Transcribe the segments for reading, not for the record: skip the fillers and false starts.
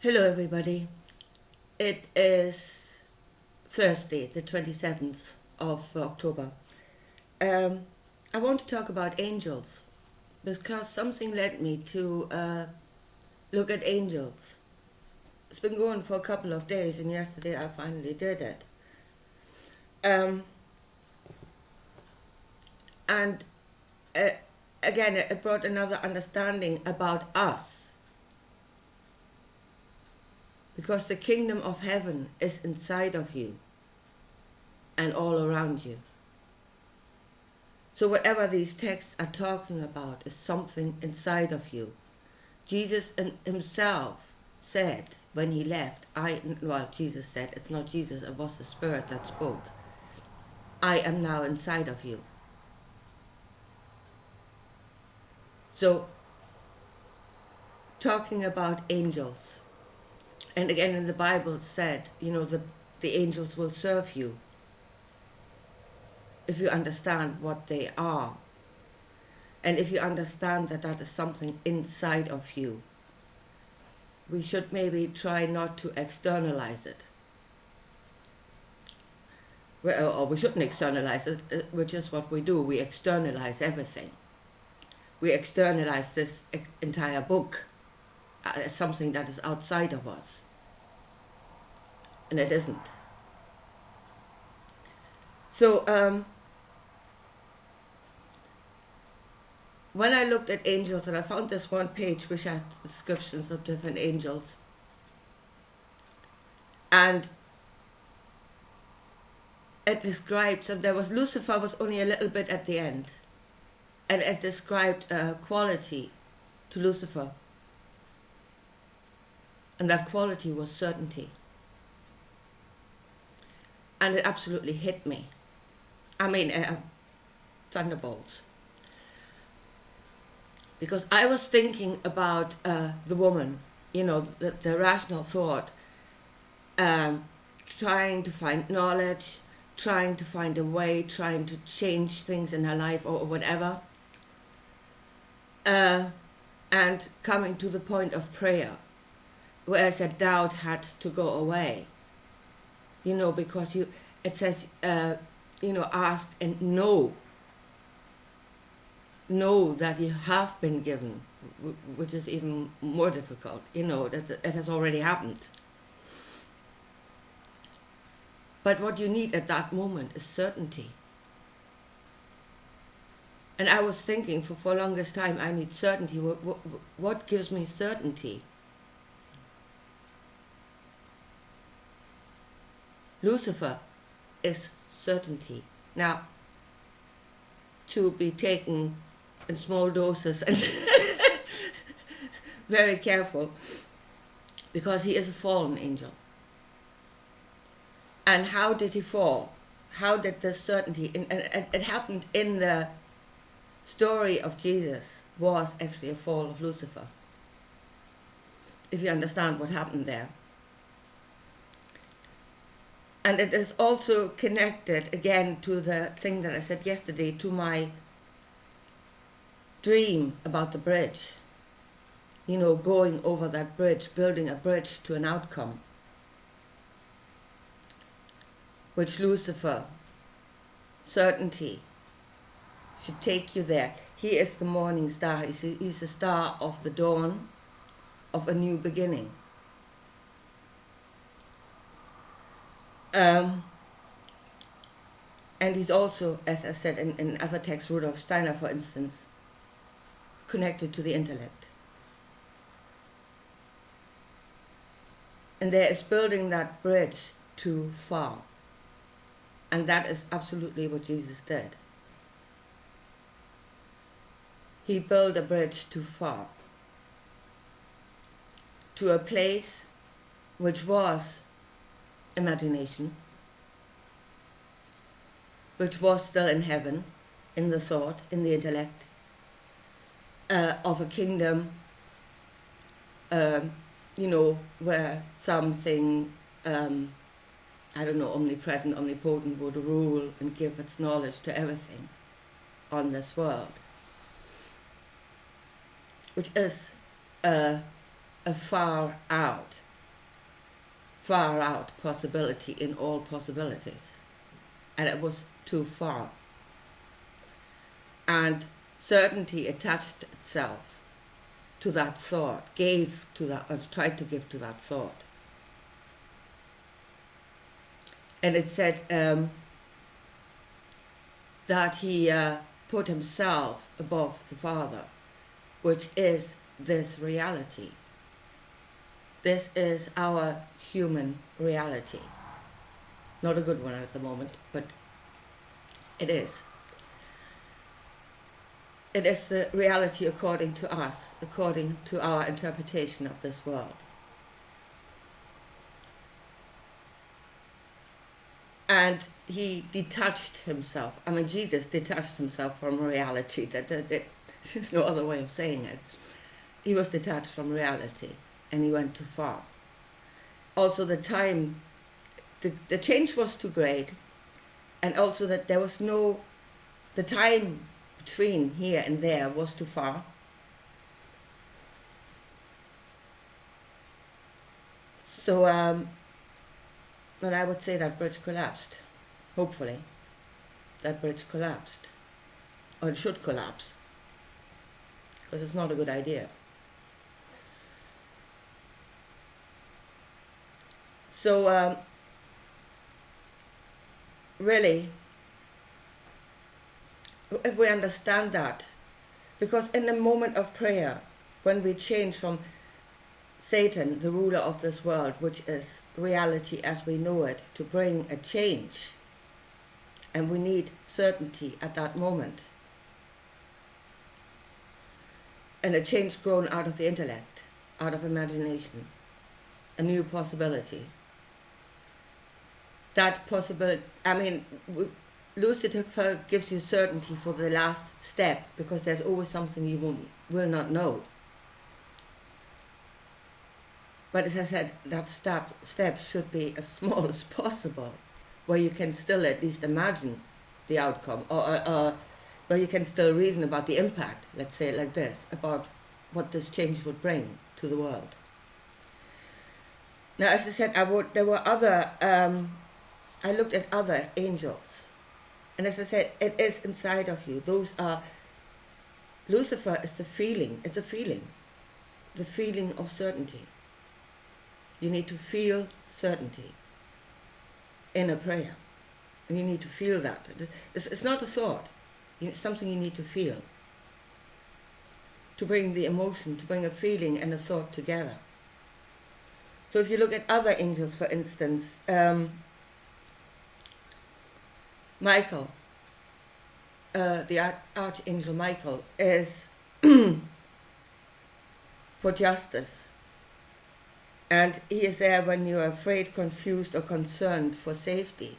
Hello, everybody. It is Thursday, the 27th of October. I want to talk about angels because something led me to look at angels. It's been going for a couple of days, and yesterday I finally did it. And again, it brought another understanding about us. Because the kingdom of heaven is inside of you and all around you. So whatever these texts are talking about is something inside of you. Jesus himself said when he left, Jesus said, it's not Jesus, it was the Spirit that spoke. I am now inside of you. So, talking about angels. And again, in the Bible it said, the angels will serve you if you understand what they are. And if you understand that that is something inside of you. We should maybe try not to externalize it. Or we shouldn't externalize it, which is what we do. We externalize everything. We externalize this entire book as something that is outside of us. And it isn't. So, when I looked at angels, and I found this one page which has descriptions of different angels, and it described, so there was Lucifer was only a little bit at the end, and it described a quality to Lucifer, and that quality was certainty. And it absolutely hit me. Thunderbolts. Because I was thinking about the woman, the rational thought, trying to find knowledge, trying to find a way, trying to change things in her life or whatever, and coming to the point of prayer, where I said doubt had to go away. Because it says, ask and know that you have been given, which is even more difficult, that it has already happened. But what you need at that moment is certainty. And I was thinking for the longest time, I need certainty. What gives me certainty? Lucifer is certainty. Now, to be taken in small doses and very careful, because he is a fallen angel. And how did he fall? How did this certainty, and it happened in the story of Jesus, was actually a fall of Lucifer. If you understand what happened there. And it is also connected, again, to the thing that I said yesterday, to my dream about the bridge. Going over that bridge, building a bridge to an outcome. Which Lucifer, certainty, should take you there. He is the morning star. He's the star of the dawn of a new beginning. And he's also, as I said in other texts, Rudolf Steiner, for instance, connected to the intellect. And there is building that bridge too far. And that is absolutely what Jesus did. He built a bridge too far. To a place which was imagination, which was still in heaven, in the thought, in the intellect, of a kingdom, where something, omnipresent, omnipotent would rule and give its knowledge to everything on this world, which is a far out far out possibility in all possibilities. And it was too far. And certainty attached itself to that thought, gave to that, or tried to give to that thought. And it said that he put himself above the Father, which is this reality. This is our human reality. Not a good one at the moment, but it is. It is the reality according to us, according to our interpretation of this world. And he detached himself. I mean, Jesus detached himself from reality. There's no other way of saying it. He was detached from reality, and he went too far. Also, the time, the change was too great, and also that there was the time between here and there was too far. So, then I would say that bridge collapsed. Hopefully, that bridge collapsed. Or it should collapse. Because it's not a good idea. So, really, if we understand that, because in the moment of prayer, when we change from Satan, the ruler of this world, which is reality as we know it, to bring a change, and we need certainty at that moment, and a change grown out of the intellect, out of imagination, a new possibility. That possibility, I mean, Lucifer gives you certainty for the last step, because there's always something you will not know. But as I said, that step should be as small as possible, where you can still at least imagine the outcome, or where you can still reason about the impact, let's say it like this, about what this change would bring to the world. Now, as I said, there were other, I looked at other angels. And as I said, it is inside of you. Those are, Lucifer is the feeling, it's a feeling. The feeling of certainty. You need to feel certainty in a prayer. And you need to feel that. It's not a thought. It's something you need to feel. To bring the emotion, to bring a feeling and a thought together. So if you look at other angels, for instance, Michael, the Archangel Michael, is for justice. And he is there when you are afraid, confused, or concerned, for safety.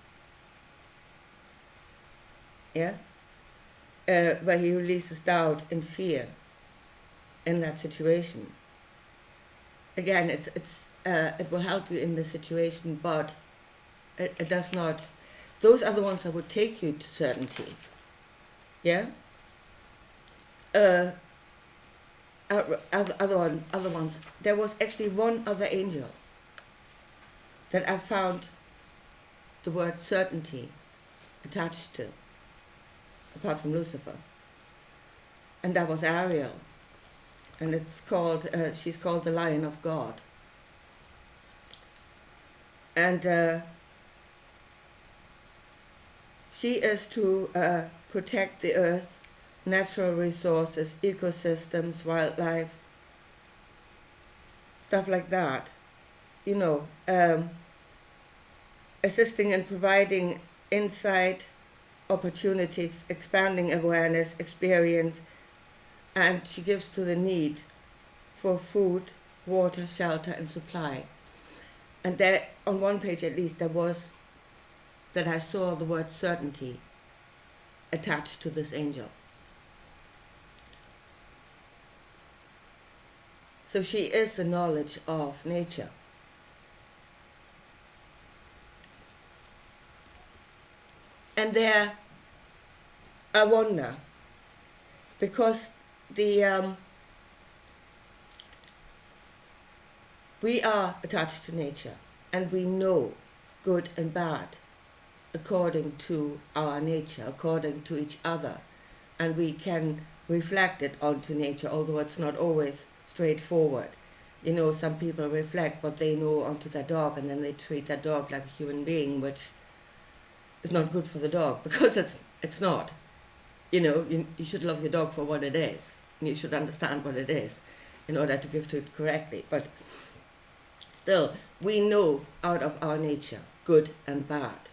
Yeah? Where he releases doubt and fear in that situation. Again, it will help you in the situation, but it does not. Those are the ones that would take you to certainty. Yeah? Other ones. There was actually one other angel that I found the word certainty attached to, apart from Lucifer. And that was Ariel. And it's called, she's called the Lion of God. And she is to protect the earth, natural resources, ecosystems, wildlife, stuff like that. You know, assisting and providing insight, opportunities, expanding awareness, experience, and she gives to the need for food, water, shelter, and supply. And there, on one page at least, there was that I saw the word certainty attached to this angel. So she is the knowledge of nature. And there, I wonder, because we are attached to nature, and we know good and bad according to our nature, according to each other, and we can reflect it onto nature, although it's not always straightforward. You know, some people reflect what they know onto their dog, and then they treat their dog like a human being, which is not good for the dog, because it's not. You know, you should love your dog for what it is, and you should understand what it is in order to give to it correctly. But still, we know out of our nature good and bad.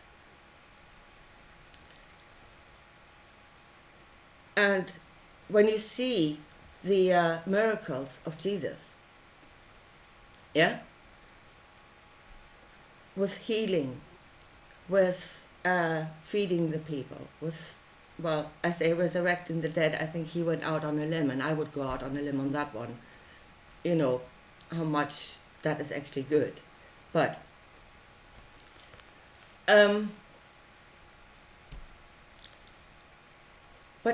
And when you see the miracles of Jesus, yeah, with healing, with feeding the people, with, well, I say resurrecting the dead, I think he went out on a limb, and I would go out on a limb on that one. You know, how much that is actually good. But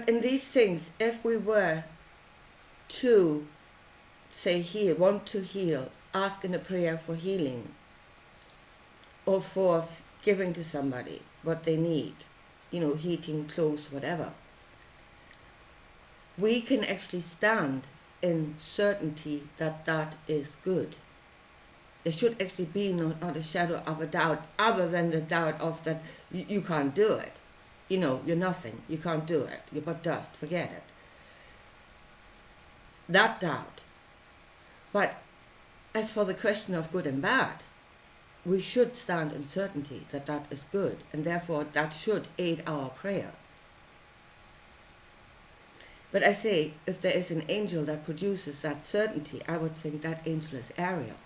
in these things, if we were to say heal, want to heal, ask in a prayer for healing, or for giving to somebody what they need, you know, heating, clothes, whatever, we can actually stand in certainty that that is good. There should actually be not a shadow of a doubt, other than the doubt of that you can't do it. You know, you're nothing, you can't do it, you're but dust, forget it. That doubt. But as for the question of good and bad, we should stand in certainty that that is good, and therefore that should aid our prayer. But I say, if there is an angel that produces that certainty, I would think that angel is Ariel,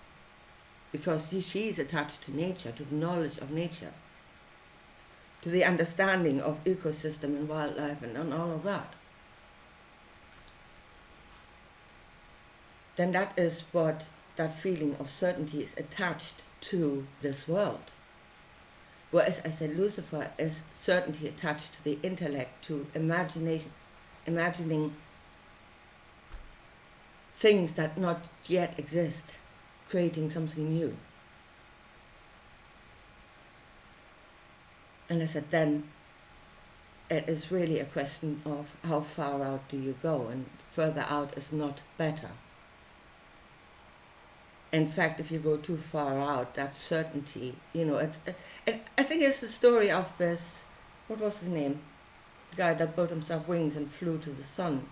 because she is attached to nature, to the knowledge of nature, to the understanding of ecosystem and wildlife and all of that. Then that is what that feeling of certainty is attached to this world. Whereas, as I said, Lucifer is certainty attached to the intellect, to imagination, imagining things that not yet exist, creating something new. And I said, then it is really a question of how far out do you go, and further out is not better. In fact, if you go too far out, that certainty, you know, I think it's the story of this, what was his name? The guy that built himself wings and flew to the sun,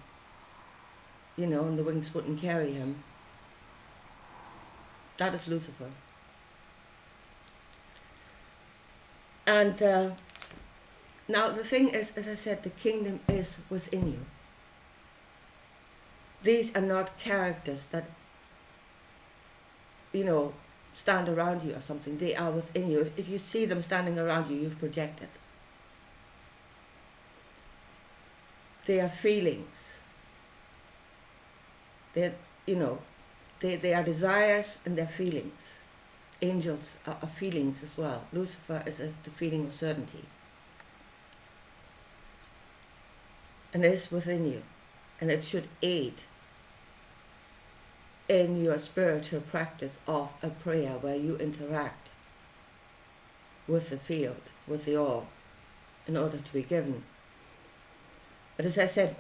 you know, and the wings wouldn't carry him. That is Lucifer. And now the thing is, as I said, the kingdom is within you. These are not characters that, you know, stand around you or something. They are within you. If you see them standing around you, you've projected. They are feelings. They're, you know, they are desires and they're feelings. Angels are feelings as well. Lucifer is the feeling of certainty. And it is within you. And it should aid in your spiritual practice of a prayer where you interact with the field, with the all, in order to be given. But as I said,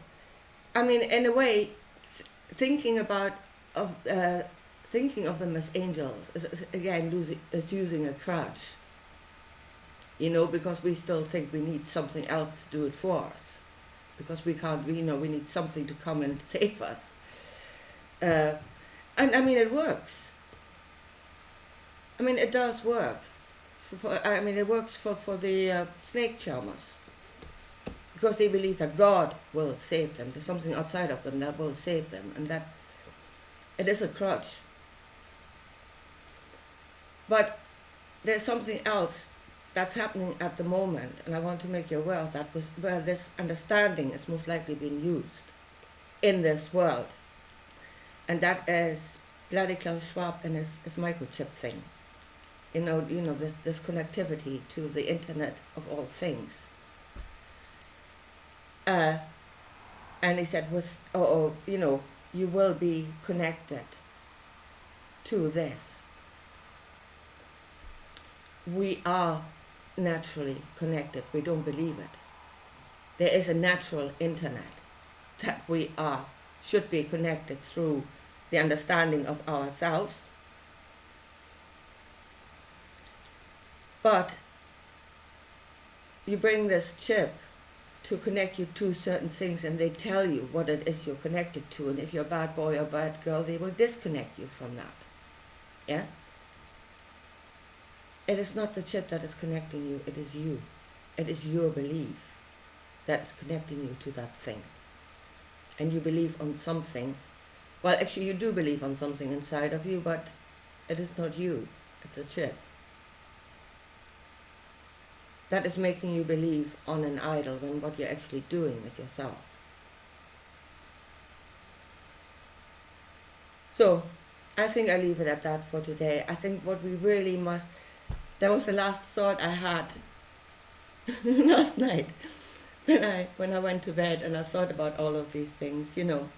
I mean, in a way, thinking of them as angels is again using a crutch, you know, because we still think we need something else to do it for us, because we can't, we need something to come and save us. And I mean, it works. I mean, it does work. It works for the snake charmers, because they believe that God will save them. There's something outside of them that will save them, and that it is a crutch. But there's something else that's happening at the moment, and I want to make you aware of that, where this understanding is most likely being used in this world. And that is bloody Klaus Schwab and his microchip thing. You know, this connectivity to the internet of all things. And he said, you will be connected to this. we are naturally connected. We don't believe it. There is a natural internet that we should be connected through the understanding of ourselves. But you bring this chip to connect you to certain things, and they tell you what it is you're connected to, and if you're a bad boy or bad girl, they will disconnect you from that. Yeah? It is not the chip that is connecting you, it is you. It is your belief that is connecting you to that thing. And you believe on something. Well, actually you do believe on something inside of you, but it is not you, it's a chip. That is making you believe on an idol when what you're actually doing is yourself. So, I think I leave it at that for today. I think what we really must, that was the last thought I had last night when I went to bed and I thought about all of these things, you know.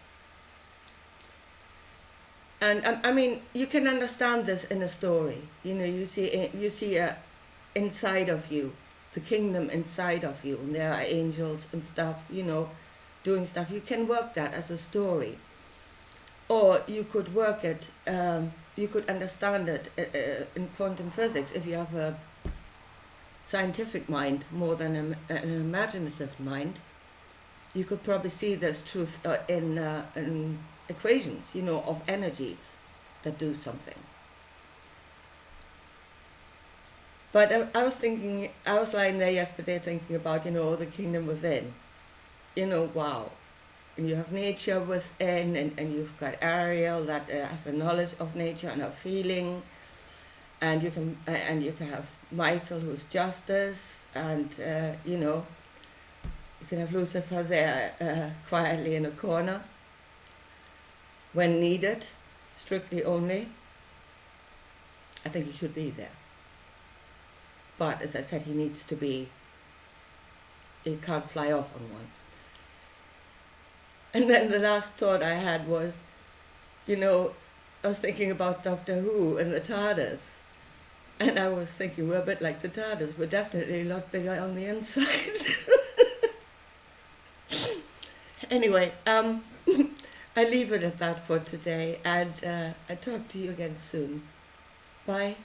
And I mean, you can understand this in a story. You know, you see inside of you, the kingdom inside of you, and there are angels and stuff, you know, doing stuff. You can work that as a story. Or you could work it, you could understand it in quantum physics if you have a scientific mind more than an imaginative mind. You could probably see this truth in equations, you know, of energies that do something. But I was lying there yesterday thinking about, you know, the kingdom within. You know, wow. And you have nature within, and you've got Ariel that has the knowledge of nature and of feeling. And you can have Michael, who's justice, and, you know, you can have Lucifer there quietly in a corner when needed, strictly only. I think he should be there. But as I said, he can't fly off on one. And then the last thought I had was, you know, I was thinking about Doctor Who and the TARDIS. And I was thinking, we're a bit like the TARDIS. We're definitely a lot bigger on the inside. Anyway, I leave it at that for today. And I talk to you again soon. Bye.